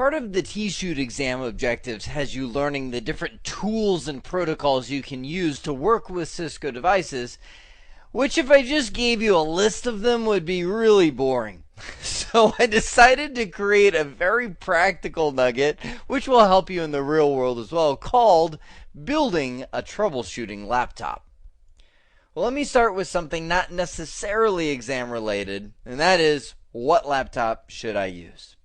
Part of the T-Shoot exam objectives has you learning the different tools and protocols you can use to work with Cisco devices, which if I just gave you a list of them would be really boring. So I decided to create a very practical nugget, which will help you in the real world as well, called building a troubleshooting laptop. Well, let me start with something not necessarily exam related, and that is, what laptop should I use?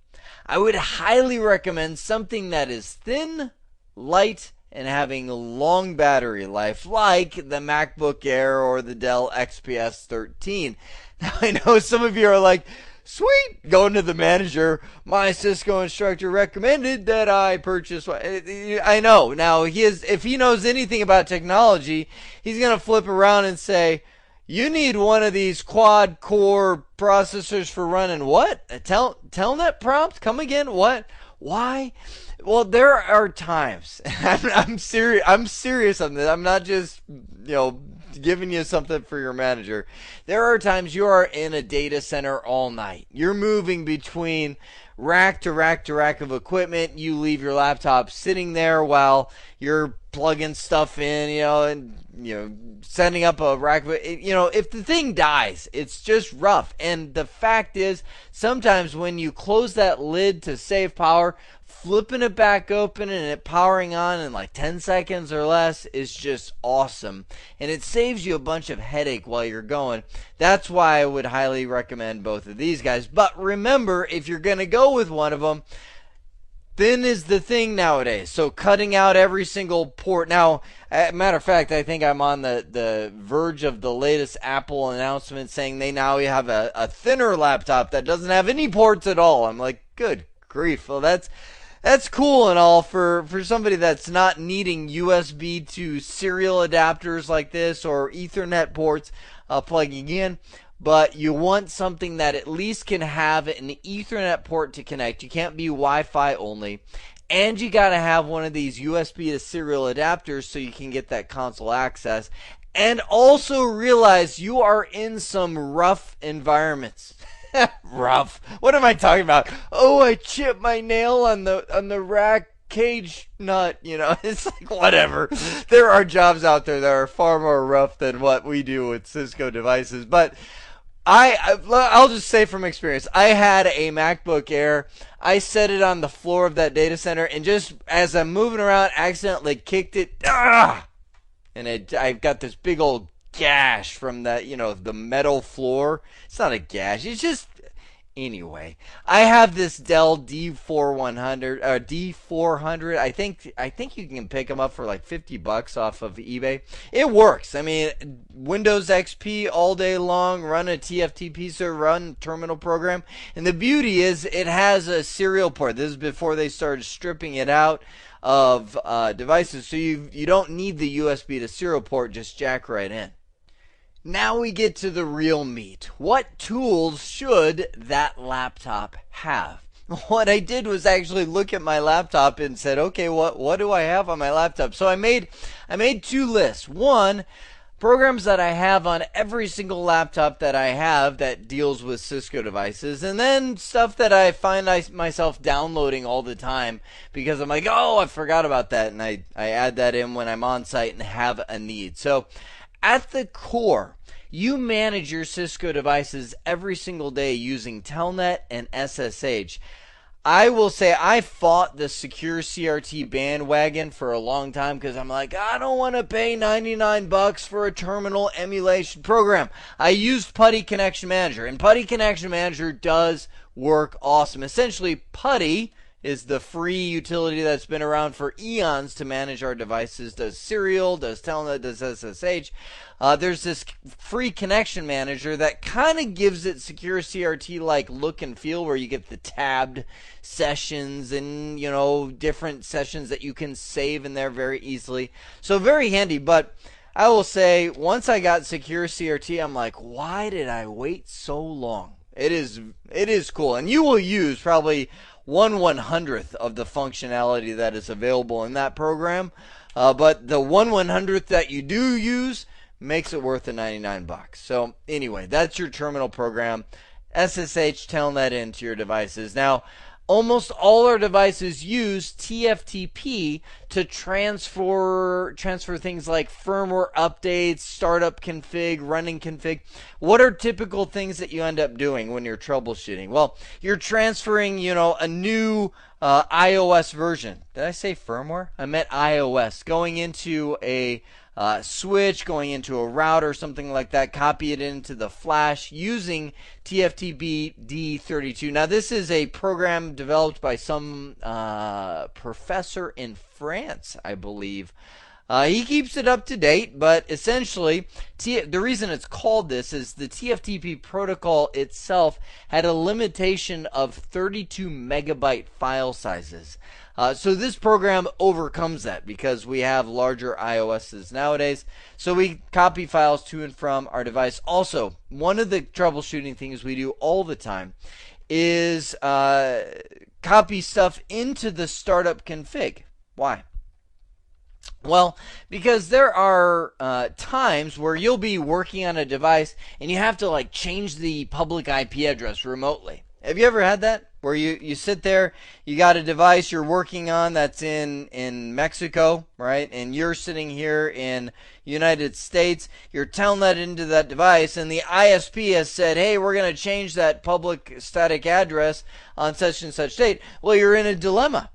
I would highly recommend something that is thin, light, and having long battery life, like the MacBook Air or the Dell XPS 13. Now, I know some of you are like, sweet, going to the manager, my Cisco instructor recommended that I purchase. I know. Now, if he knows anything about technology, he's going to flip around and say, you need one of these quad-core processors for running what? A telnet prompt? Come again? What? Why? Well, there are times. I'm serious. I'm serious on this. I'm not just, giving you something for your manager. There are times you are in a data center all night. You're moving between rack to rack to rack of equipment. You leave your laptop sitting there while you're plugging stuff in, and setting up a rack. If the thing dies, it's just rough. And the fact is, sometimes when you close that lid to save power, flipping it back open and it powering on in like 10 seconds or less is just awesome. And it saves you a bunch of headache while you're going. That's why I would highly recommend both of these guys. But remember, if you're going to go with one of them, thin is the thing nowadays. So cutting out every single port. Now, matter of fact, I think I'm on the verge of the latest Apple announcement saying they now have a thinner laptop that doesn't have any ports at all. I'm like, good grief. Well, that's cool and all for somebody that's not needing USB to serial adapters like this or Ethernet ports plugging in. But you want something that at least can have an Ethernet port to connect. You can't be Wi-Fi only. And you got to have one of these USB to serial adapters so you can get that console access. And also realize you are in some rough environments. Rough. What am I talking about? Oh, I chipped my nail on the rack cage nut. It's like, whatever. There are jobs out there that are far more rough than what we do with Cisco devices. But I'll just say from experience, I had a MacBook Air. I set it on the floor of that data center, and just as I'm moving around, accidentally kicked it. And I've got this big old gash from that, the metal floor. It's not a gash. It's just, anyway. I have this Dell D400. I think you can pick them up for like $50 off of eBay. It works. I mean, Windows XP all day long, run a TFTP server, run terminal program. And the beauty is it has a serial port. This is before they started stripping it out of devices. So you don't need the USB to serial port, just jack right in. Now we get to the real meat. What tools should that laptop have? What I did was actually look at my laptop and said, okay, what do I have on my laptop? So I made two lists. One, programs that I have on every single laptop that I have that deals with Cisco devices, and then stuff that I find myself downloading all the time because I'm like, oh, I forgot about that, and I add that in when I'm on site and have a need. So at the core, you manage your Cisco devices every single day using Telnet and SSH. I will say I fought the secure CRT bandwagon for a long time because I'm like, I don't want to pay $99 for a terminal emulation program. I used Putty Connection Manager, and Putty Connection Manager does work awesome. Essentially, Putty is the free utility that's been around for eons to manage our devices. Does serial, does Telnet, does SSH. There's this free connection manager that kind of gives it secure CRT-like look and feel, where you get the tabbed sessions and, different sessions that you can save in there very easily. So very handy. But I will say, once I got secure CRT, I'm like, why did I wait so long? It is cool. And you will use probably 1/100th of the functionality that is available in that program. But the 1/100th that you do use makes it worth the $99. So anyway, that's your terminal program. SSH Telnet into your devices. Now, almost all our devices use TFTP to transfer things like firmware updates, startup config, running config. What are typical things that you end up doing when you're troubleshooting? Well, you're transferring, a new iOS version. Did I say firmware? I meant iOS. Going into a switch, going into a router, something like that, copy it into the flash using TFTP D32. Now, this is a program developed by some professor in France, I believe. He keeps it up to date, but essentially, the reason it's called this is the TFTP protocol itself had a limitation of 32 megabyte file sizes. So this program overcomes that because we have larger iOSs nowadays. So we copy files to and from our device. Also, one of the troubleshooting things we do all the time is copy stuff into the startup config. Why? Well, because there are times where you'll be working on a device and you have to change the public IP address remotely. Have you ever had that? Where you sit there, you got a device you're working on that's in Mexico, right? And you're sitting here in United States. You're telling that into that device, and the ISP has said, hey, we're going to change that public static address on such and such date. Well, you're in a dilemma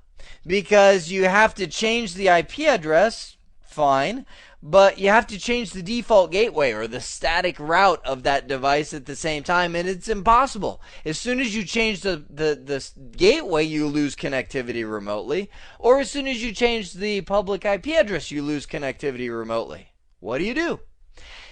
because you have to change the IP address, fine, but you have to change the default gateway or the static route of that device at the same time, and it's impossible. As soon as you change the gateway, you lose connectivity remotely, or as soon as you change the public IP address, you lose connectivity remotely. What do?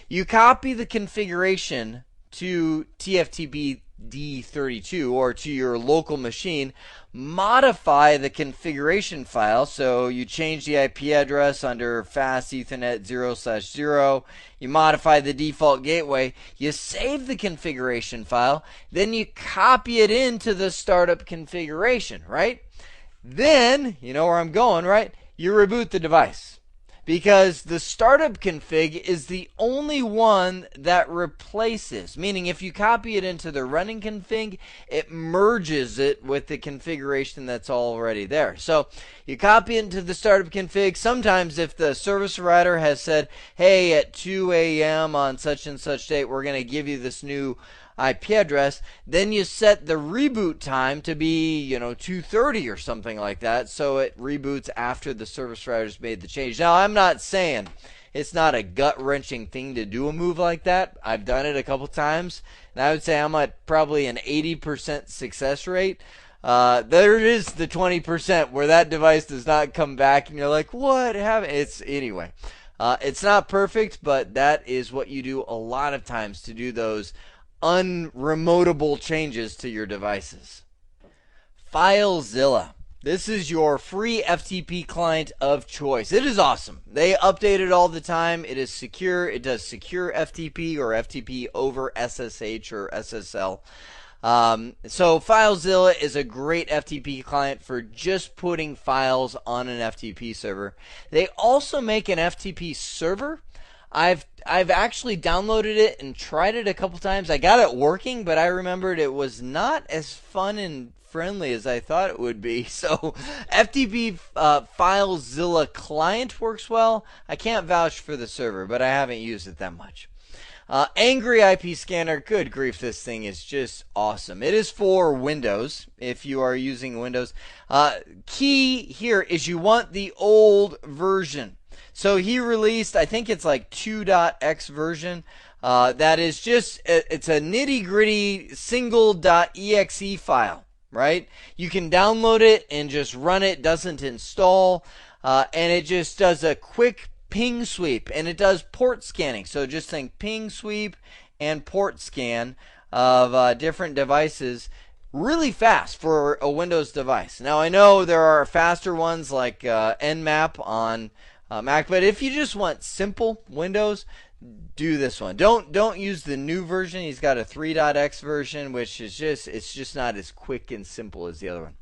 You copy the configuration to TFTP D32 or to your local machine, modify the configuration file, so you change the IP address under fast Ethernet 0/0, you modify the default gateway, you save the configuration file, then you copy it into the startup configuration, right? Then, you know where I'm going, right? You reboot the device. Because the startup config is the only one that replaces, meaning if you copy it into the running config, it merges it with the configuration that's already there. So you copy it into the startup config. Sometimes if the service provider has said, hey, at 2 a.m. on such and such date, we're going to give you this new IP address, then you set the reboot time to be, 2:30 or something like that, so it reboots after the service provider's made the change. Now, I'm not saying it's not a gut-wrenching thing to do a move like that. I've done it a couple times, and I would say I'm at probably an 80% success rate. There is the 20% where that device does not come back, and you're like, what happened? Anyway. It's not perfect, but that is what you do a lot of times to do those unremotable changes to your devices. FileZilla. This is your free FTP client of choice. It is awesome. They update it all the time. It is secure. It does secure FTP or FTP over SSH or SSL. So FileZilla is a great FTP client for just putting files on an FTP server. They also make an FTP server. I've actually downloaded it and tried it a couple times. I got it working, but I remembered it was not as fun and friendly as I thought it would be. So FTP FileZilla client works well. I can't vouch for the server, but I haven't used it that much. Angry IP Scanner, good grief, this thing is just awesome. It is for Windows, if you are using Windows. Key here is you want the old version. So he released, I think it's like 2.x version. That is just, it's a nitty-gritty single.exe file, right? You can download it and just run it. Doesn't install, and it just does a quick ping sweep, and it does port scanning. So just think ping sweep and port scan of different devices really fast for a Windows device. Now I know there are faster ones like Nmap on Mac, but if you just want simple Windows, do this one. Don't use the new version. He's got a 3.x version, which is it's just not as quick and simple as the other one.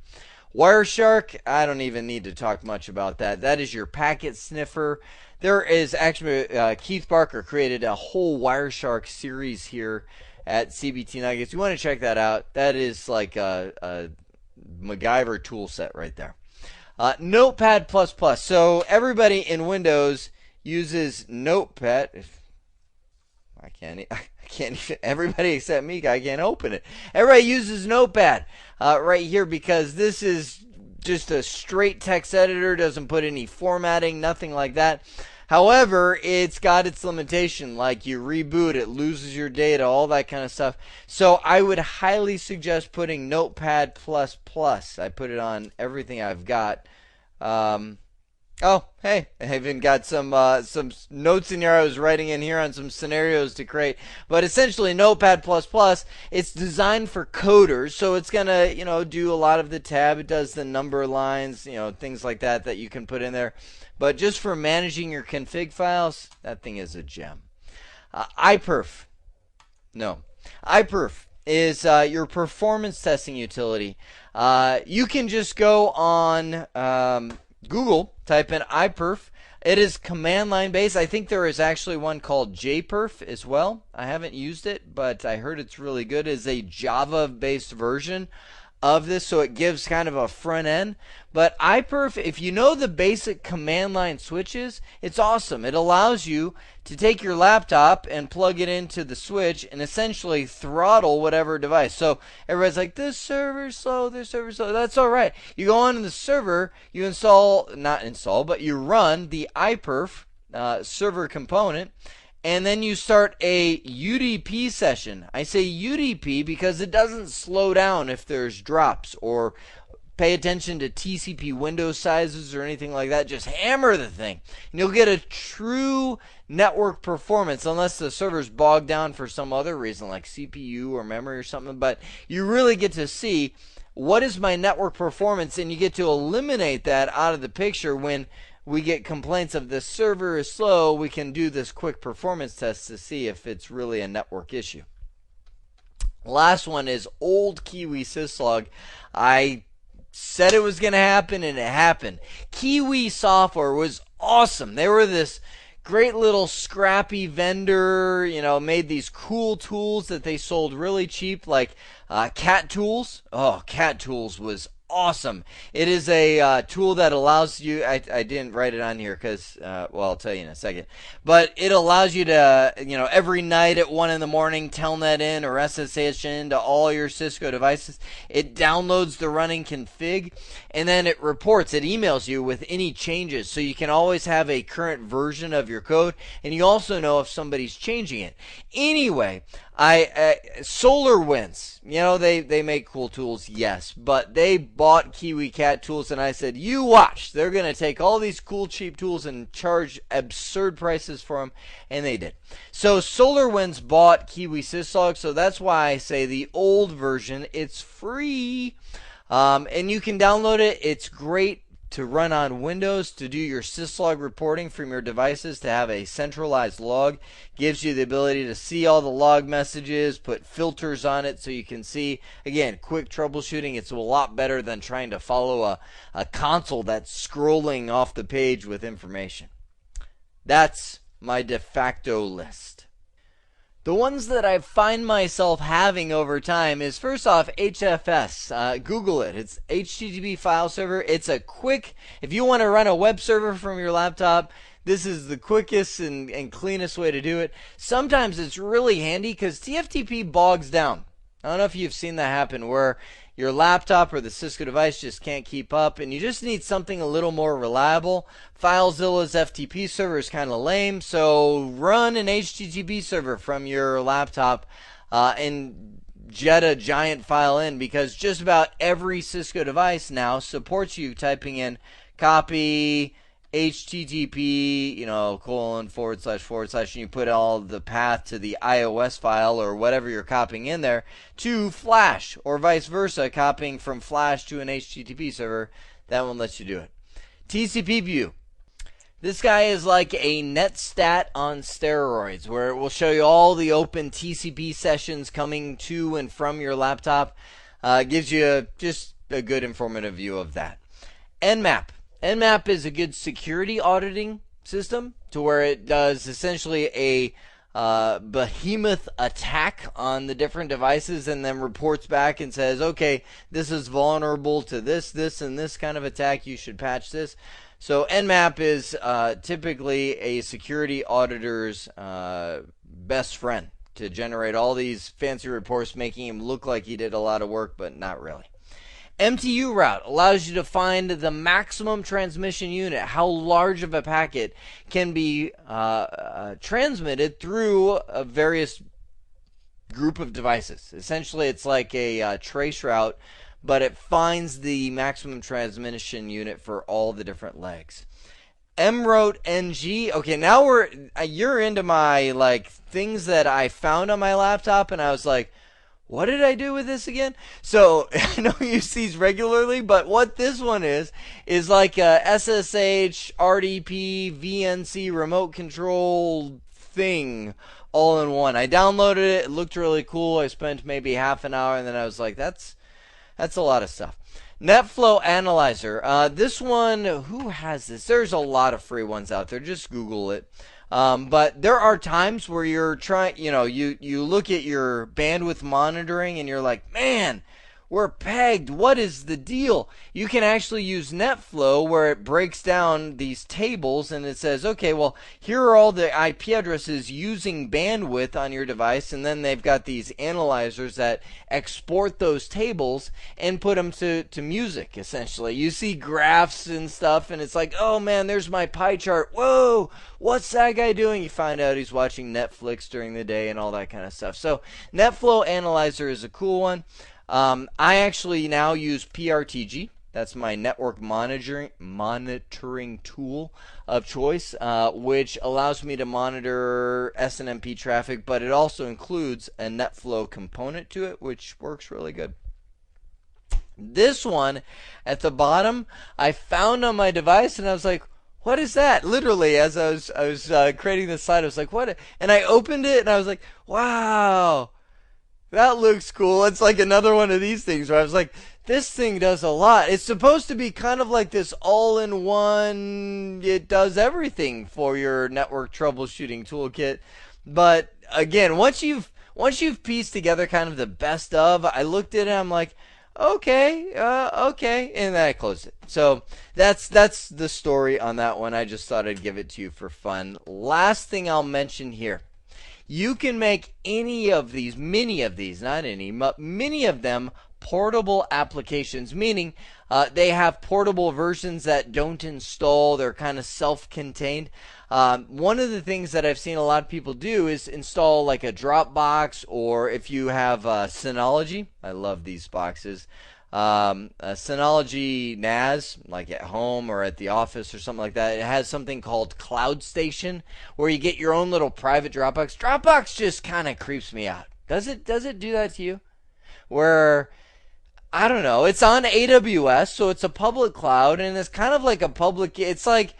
Wireshark, I don't even need to talk much about that. That is your packet sniffer. There is actually Keith Barker created a whole Wireshark series here at CBT Nuggets. You want to check that out. That is like MacGyver tool set right there. Notepad++. So everybody in Windows uses Notepad. I can't even, everybody except me, I can't open it. Everybody uses Notepad right here because this is just a straight text editor, doesn't put any formatting, nothing like that. However, it's got its limitation, like you reboot, it loses your data, all that kind of stuff. So I would highly suggest putting Notepad++. I put it on everything I've got. Oh, hey, I even got some notes in here I was writing in here on some scenarios to create. But essentially, Notepad++, it's designed for coders, so it's going to, do a lot of the tab. It does the number lines, things like that that you can put in there. But just for managing your config files, that thing is a gem. iPerf. No. iPerf is your performance testing utility. You can just go on Google, type in iPerf. It is command line based. I think there is actually one called JPerf as well. I haven't used it, but I heard it's really good. It's a Java based version of this, so it gives kind of a front end. But iPerf, if you know the basic command line switches, it's awesome. It allows you to take your laptop and plug it into the switch and essentially throttle whatever device. So everybody's like, this server's slow, this server's slow. That's all right. You go on to the server, you but you run the iPerf server component, and then you start a UDP session. I say UDP because it doesn't slow down if there's drops or pay attention to TCP window sizes or anything like that. Just hammer the thing. And you'll get a true network performance, unless the server's bogged down for some other reason like CPU or memory or something. But you really get to see what is my network performance, and you get to eliminate that out of the picture when we get complaints of the server is slow. We can do this quick performance test to see if it's really a network issue. Last one is old Kiwi syslog. I said it was going to happen, and it happened. Kiwi software was awesome. They were this great little scrappy vendor, made these cool tools that they sold really cheap, like Cat Tools. Oh, Cat Tools was awesome. It is a tool that allows you, I didn't write it on here because, I'll tell you in a second, but it allows you to, every night at 1 in the morning, telnet in or SSH in to all your Cisco devices. It downloads the running config, and then it reports, it emails you with any changes, so you can always have a current version of your code, and you also know if somebody's changing it. Anyway, SolarWinds, they make cool tools, yes, but they bought Kiwi Cat Tools, and I said, you watch, they're going to take all these cool cheap tools and charge absurd prices for them, and they did. So SolarWinds bought Kiwi Syslog, so that's why I say the old version, it's free, and you can download it. It's great to run on Windows, to do your syslog reporting from your devices, to have a centralized log. Gives you the ability to see all the log messages, put filters on it so you can see, again, quick troubleshooting. It's a lot better than trying to follow a console that's scrolling off the page with information. That's my de facto list. The ones that I find myself having over time is, first off, HFS. Google it. It's HTTP file server. It's a quick, if you want to run a web server from your laptop, this is the quickest and cleanest way to do it. Sometimes it's really handy because TFTP bogs down. I don't know if you've seen that happen, where your laptop or the Cisco device just can't keep up, and you just need something a little more reliable. FileZilla's FTP server is kind of lame, so run an HTTP server from your laptop and jet a giant file in, because just about every Cisco device now supports you typing in copy HTTP, :// and you put all the path to the iOS file or whatever you're copying in there to Flash, or vice versa, copying from Flash to an HTTP server. That one lets you do it. TCP view. This guy is like a netstat on steroids, where it will show you all the open TCP sessions coming to and from your laptop. Gives you just a good informative view of that. Nmap. Nmap is a good security auditing system, to where it does essentially a behemoth attack on the different devices, and then reports back and says, okay, this is vulnerable to this, this, and this kind of attack. You should patch this. So Nmap is typically a security auditor's best friend to generate all these fancy reports, making him look like he did a lot of work, but not really. MTU route allows you to find the maximum transmission unit, how large of a packet can be transmitted through a various group of devices. Essentially, it's like a trace route, but it finds the maximum transmission unit for all the different legs. MRoute NG. Okay, now you're into my like things that I found on my laptop, and I was like, what did I do with this again? So I know you use these regularly, but what this one is like a SSH, RDP, VNC remote control thing all in one. I downloaded it. It looked really cool. I spent maybe half an hour, and then I was like, that's a lot of stuff. NetFlow Analyzer. This one, who has this? There's a lot of free ones out there. Just Google it. But there are times where you're trying, you look at your bandwidth monitoring and you're like, man, we're pegged. What is the deal? You can actually use NetFlow where it breaks down these tables and it says, okay, well, here are all the IP addresses using bandwidth on your device, and then they've got these analyzers that export those tables and put them to music, essentially. You see graphs and stuff, and it's like, oh man, there's my pie chart. Whoa, what's that guy doing? You find out he's watching Netflix during the day and all that kind of stuff. So NetFlow Analyzer is a cool one. I actually now use PRTG. That's my network monitoring tool of choice, which allows me to monitor SNMP traffic, but it also includes a NetFlow component to it, which works really good. This one at the bottom, I found on my device, and I was like, what is that? Literally, as I was creating this slide, I was like, what? And I opened it, and I was like, wow. That looks cool. It's like another one of these things where I was like, this thing does a lot. It's supposed to be kind of like this all-in-one, it does everything for your network troubleshooting toolkit. But again, once you've pieced together kind of the best of, I looked at it, I'm like, okay, and then I closed it. So that's the story on that one. I just thought I'd give it to you for fun. Last thing I'll mention here. You can make many of these, not any, but many of them portable applications, meaning they have portable versions that don't install. They're kind of self-contained. One of the things that I've seen a lot of people do is install like a Dropbox, or if you have Synology, I love these boxes. A Synology NAS, like at home or at the office or something like that. It has something called Cloud Station, where you get your own little private Dropbox. Dropbox just kind of creeps me out. Does it do that to you? Where, I don't know, it's on AWS, so it's a public cloud, and it's kind of like a public, it's like,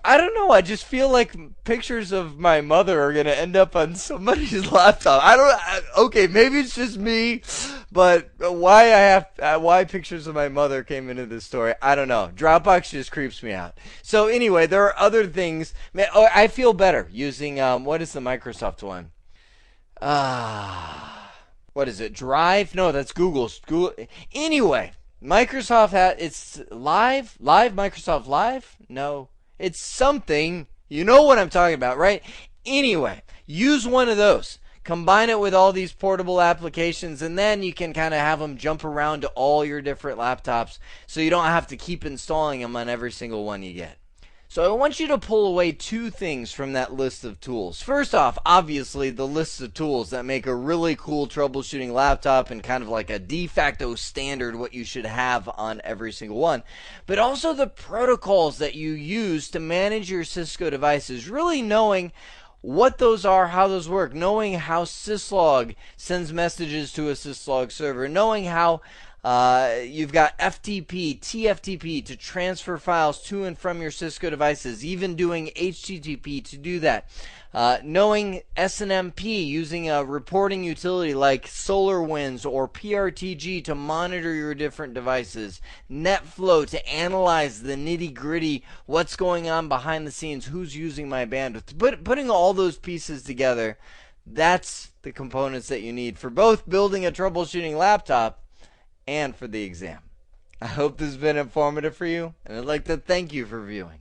I don't know, I just feel like pictures of my mother are going to end up on somebody's laptop. Okay, maybe it's just me, but why pictures of my mother came into this story, I don't know. Dropbox just creeps me out. So anyway, there are other things. Man, I feel better using, what is the Microsoft one? What is it? Drive? No, that's Google's. Anyway, Microsoft it's Live? Microsoft Live? No. It's something, you know what I'm talking about, right? Anyway, use one of those. Combine it with all these portable applications, and then you can kind of have them jump around to all your different laptops, so you don't have to keep installing them on every single one you get. So I want you to pull away two things from that list of tools. First off, obviously, the list of tools that make a really cool troubleshooting laptop and kind of like a de facto standard what you should have on every single one. But also the protocols that you use to manage your Cisco devices, really knowing what those are, how those work, knowing how syslog sends messages to a syslog server, knowing how You've got FTP, TFTP to transfer files to and from your Cisco devices, even doing HTTP to do that. Knowing SNMP, using a reporting utility like SolarWinds or PRTG to monitor your different devices. NetFlow to analyze the nitty-gritty, what's going on behind the scenes, who's using my bandwidth. Putting all those pieces together, that's the components that you need for both building a troubleshooting laptop and for the exam. I hope this has been informative for you, and I'd like to thank you for viewing.